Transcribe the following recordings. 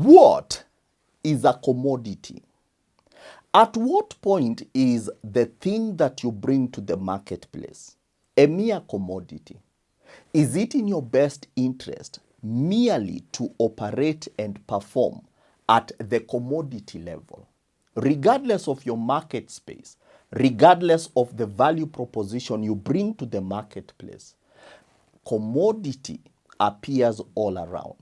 What is a commodity? At what point is the thing that you bring to the marketplace a mere commodity? Is it in your best interest merely to operate and perform at the commodity level? Regardless of your market space, regardless of the value proposition you bring to the marketplace, commodity appears all around.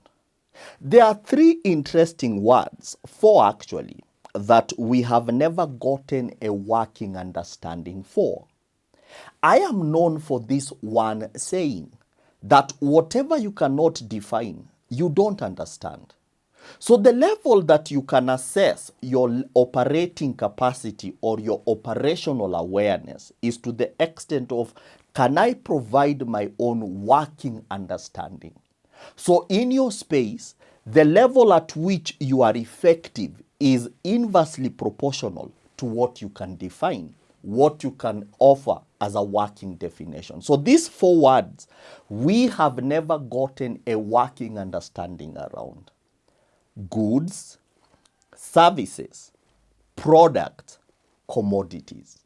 There are three interesting words, four actually, that we have never gotten a working understanding for. I am known for this one saying that whatever you cannot define, you don't understand. So the level that you can assess your operating capacity or your operational awareness is to the extent of, can I provide my own working understanding? So in your space, the level at which you are effective is inversely proportional to what you can define, what you can offer as a working definition. So these four words, we have never gotten a working understanding around. Goods, services, product, commodities.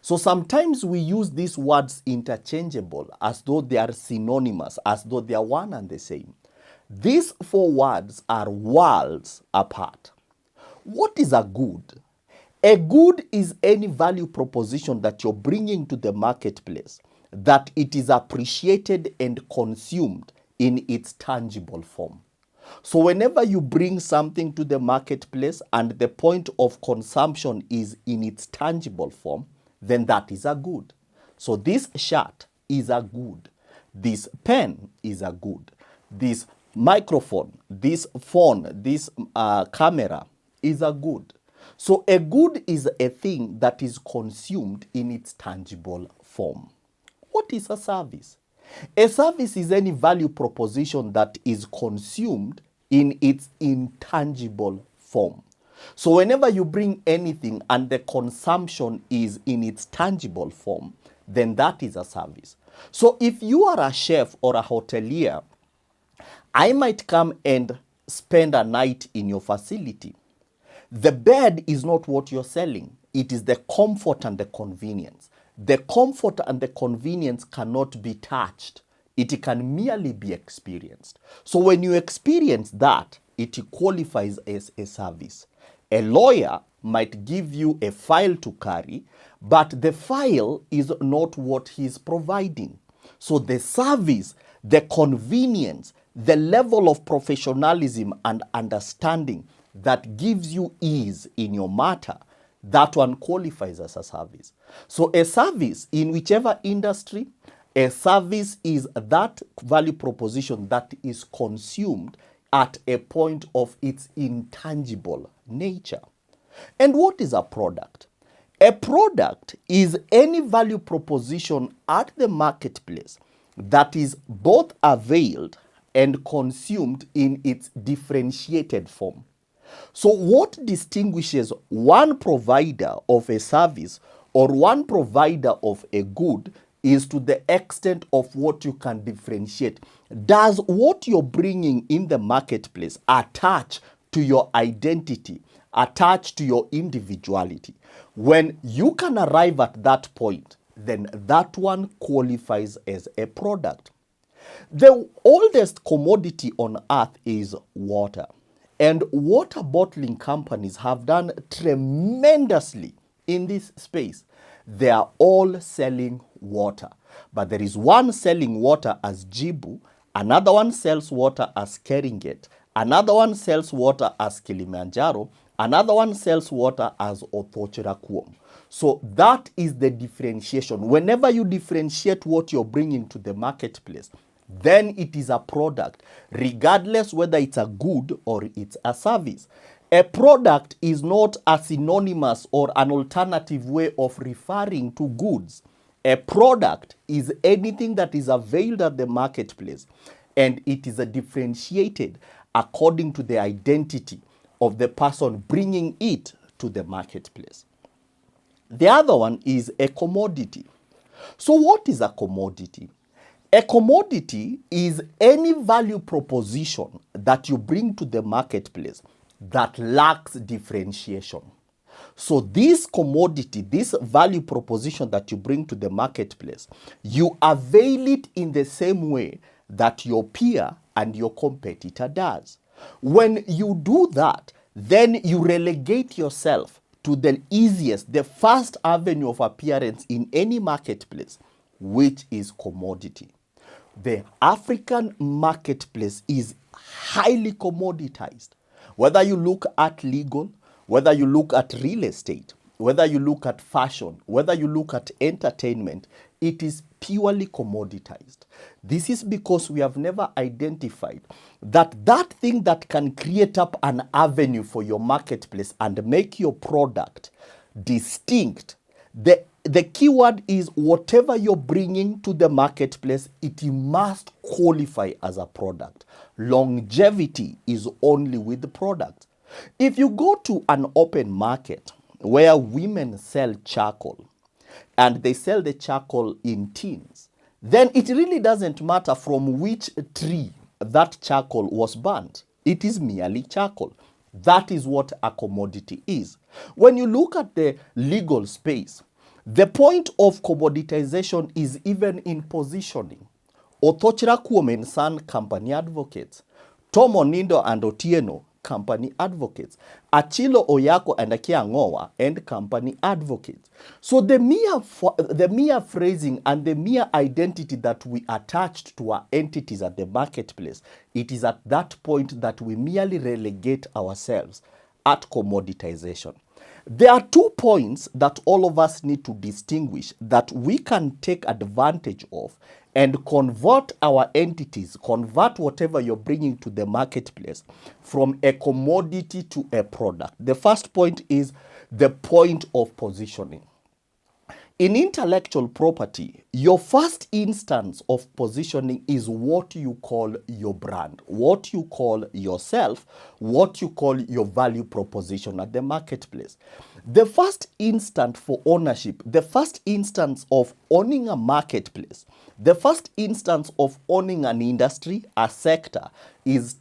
So sometimes we use these words interchangeable as though they are synonymous, as though they are one and the same. These four words are worlds apart. What is a good? A good is any value proposition that you're bringing to the marketplace, that it is appreciated and consumed in its tangible form. So whenever you bring something to the marketplace and the point of consumption is in its tangible form, then that is a good. So this shirt is a good. This pen is a good. This microphone, this phone, this camera is a good. So a good is a thing that is consumed in its tangible form. What is a service? A service is any value proposition that is consumed in its intangible form. So whenever you bring anything and the consumption is in its tangible form, then that is a service. So if you are a chef or a hotelier, I might come and spend a night in your facility. The bed is not what you're selling. It is the comfort and the convenience. The comfort and the convenience cannot be touched. It can merely be experienced. So when you experience that, it qualifies as a service. A lawyer might give you a file to carry, but the file is not what he's providing. So the service, the convenience, the level of professionalism and understanding that gives you ease in your matter, that one qualifies as a service. So a service in whichever industry, a service is that value proposition that is consumed at a point of its intangible nature. And what is a product? A product is any value proposition at the marketplace that is both availed and consumed in its differentiated form. So what distinguishes one provider of a service or one provider of a good is to the extent of what you can differentiate. Does what you're bringing in the marketplace attach to your identity, attach to your individuality? When you can arrive at that point, then that one qualifies as a product. The oldest commodity on earth is water. And water bottling companies have done tremendously in this space. They are all selling water. But there is one selling water as Jibu, another one sells water as Keringet, another one sells water as Kilimanjaro, another one sells water as Othocherakuom. So that is the differentiation. Whenever you differentiate what you're bringing to the marketplace, then it is a product, regardless whether it's a good or it's a service. A product is not a synonymous or an alternative way of referring to goods. A product is anything that is availed at the marketplace, and it is differentiated according to the identity of the person bringing it to the marketplace. The other one is a commodity. So what is a commodity? A commodity is any value proposition that you bring to the marketplace that lacks differentiation. So this commodity, this value proposition that you bring to the marketplace, you avail it in the same way that your peer and your competitor does. When you do that, then you relegate yourself to the easiest, the first avenue of appearance in any marketplace, which is commodity. The African marketplace is highly commoditized. Whether you look at legal, whether you look at real estate, whether you look at fashion, whether you look at entertainment, it is purely commoditized. This is because we have never identified that thing that can create up an avenue for your marketplace and make your product distinct. The keyword is whatever you're bringing to the marketplace, it must qualify as a product. Longevity is only with the product. If you go to an open market where women sell charcoal and they sell the charcoal in tins, then it really doesn't matter from which tree that charcoal was burnt. It is merely charcoal. That is what a commodity is. When you look at the legal space, the point of commoditization is even in positioning. Othochra Kuom & Son Company Advocates, Tom Onindo and Otieno Company Advocates, Achilo Oyako and Akia Ngowa and Company Advocates. So the mere phrasing and the mere identity that we attached to our entities at the marketplace, it is at that point that we merely relegate ourselves at commoditization. There are 2 points that all of us need to distinguish that we can take advantage of and convert our entities, convert whatever you're bringing to the marketplace from a commodity to a product. The first point is the point of positioning. In intellectual property, your first instance of positioning is what you call your brand, what you call yourself, what you call your value proposition at the marketplace. The first instant for ownership, the first instance of owning a marketplace, the first instance of owning an industry, a sector, is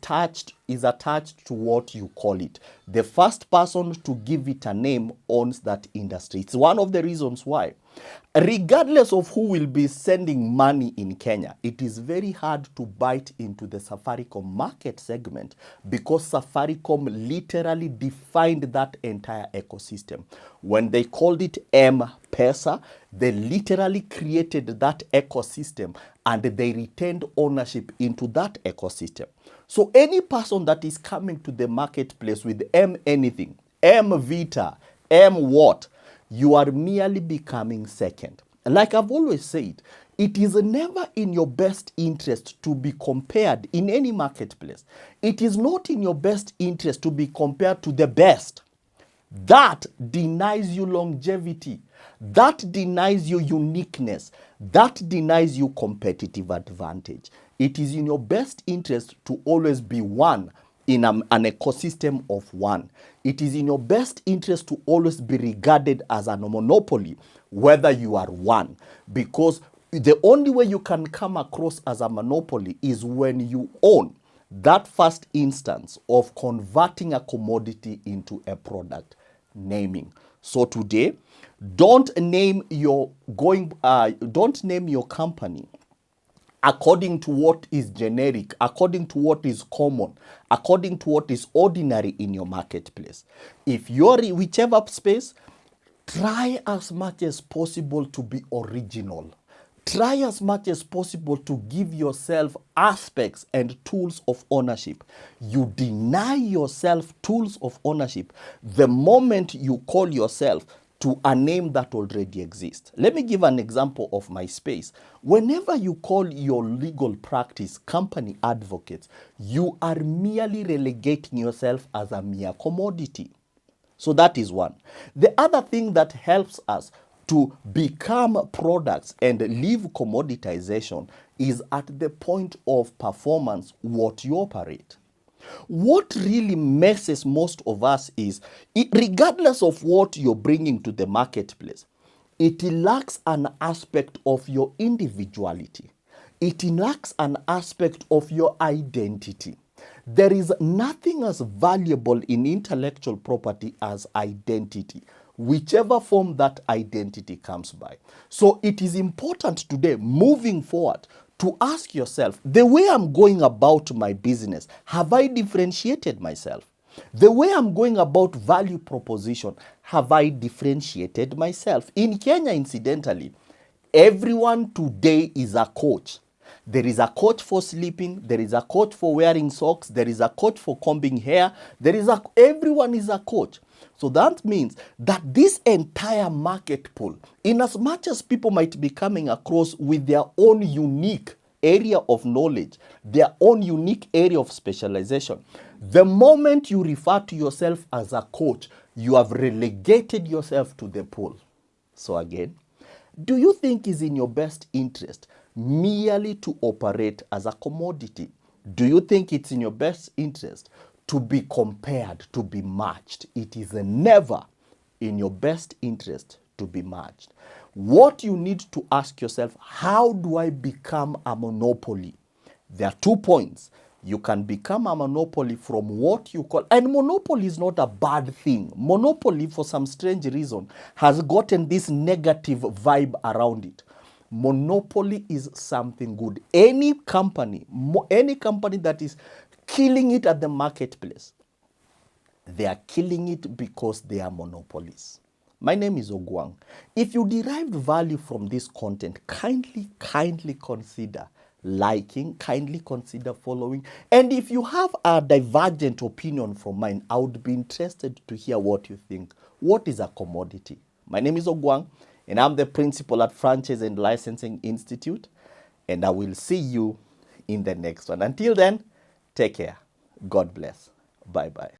attached to what you call it. The first person to give it a name owns that industry. It's one of the reasons why, regardless of who will be sending money in Kenya, it is very hard to bite into the Safaricom market segment because Safaricom literally defined that entire ecosystem. When they called it M-Pesa, they literally created that ecosystem and they retained ownership into that ecosystem. So any person that is coming to the marketplace with M anything, M Vita, M what, you are merely becoming second. Like I've always said, it is never in your best interest to be compared in any marketplace. It is not in your best interest to be compared to the best. That denies you longevity. That denies you uniqueness. That denies you competitive advantage. It is in your best interest to always be one in an ecosystem of one. It is in your best interest to always be regarded as a monopoly, whether you are one. Because the only way you can come across as a monopoly is when you own that first instance of converting a commodity into a product, naming. So today, don't name your company according to what is generic, according to what is common, according to what is ordinary in your marketplace. If you're in whichever space, try as much as possible to be original. Try as much as possible to give yourself aspects and tools of ownership. You deny yourself tools of ownership the moment you call yourself to a name that already exists. Let me give an example of my space. Whenever you call your legal practice Company Advocates, you are merely relegating yourself as a mere commodity. So that is one. The other thing that helps us to become products and leave commoditization is at the point of performance, what you operate. What really messes most of us is, regardless of what you're bringing to the marketplace, it lacks an aspect of your individuality. it lacks an aspect of your identity. There is nothing as valuable in intellectual property as identity, whichever form that identity comes by. So it is important today, moving forward, to ask yourself, the way I'm going about my business, have I differentiated myself? The way I'm going about value proposition, have I differentiated myself? In Kenya, incidentally, everyone today is a coach. There is a coach for sleeping, there is a coach for wearing socks, there is a coach for combing hair, everyone is a coach. So that means that this entire market pool, in as much as people might be coming across with their own unique area of knowledge, their own unique area of specialization, the moment you refer to yourself as a coach, you have relegated yourself to the pool. So again, do you think it's in your best interest merely to operate as a commodity? Do you think it's in your best interest to be compared, to be matched? It is never in your best interest to be matched. What you need to ask yourself, how do I become a monopoly? There are 2 points. You can become a monopoly from what you call, and monopoly is not a bad thing. Monopoly, for some strange reason, has gotten this negative vibe around it. Monopoly is something good. Any company that is killing it at the marketplace, they are killing it because they are monopolies. My name is Ogwang. If you derived value from this content, kindly consider liking, kindly consider following. And if you have a divergent opinion from mine, I would be interested to hear what you think. What is a commodity? My name is Ogwang, and I'm the principal at Franchise and Licensing Institute. And I will see you in the next one. Until then, take care. God bless. Bye-bye.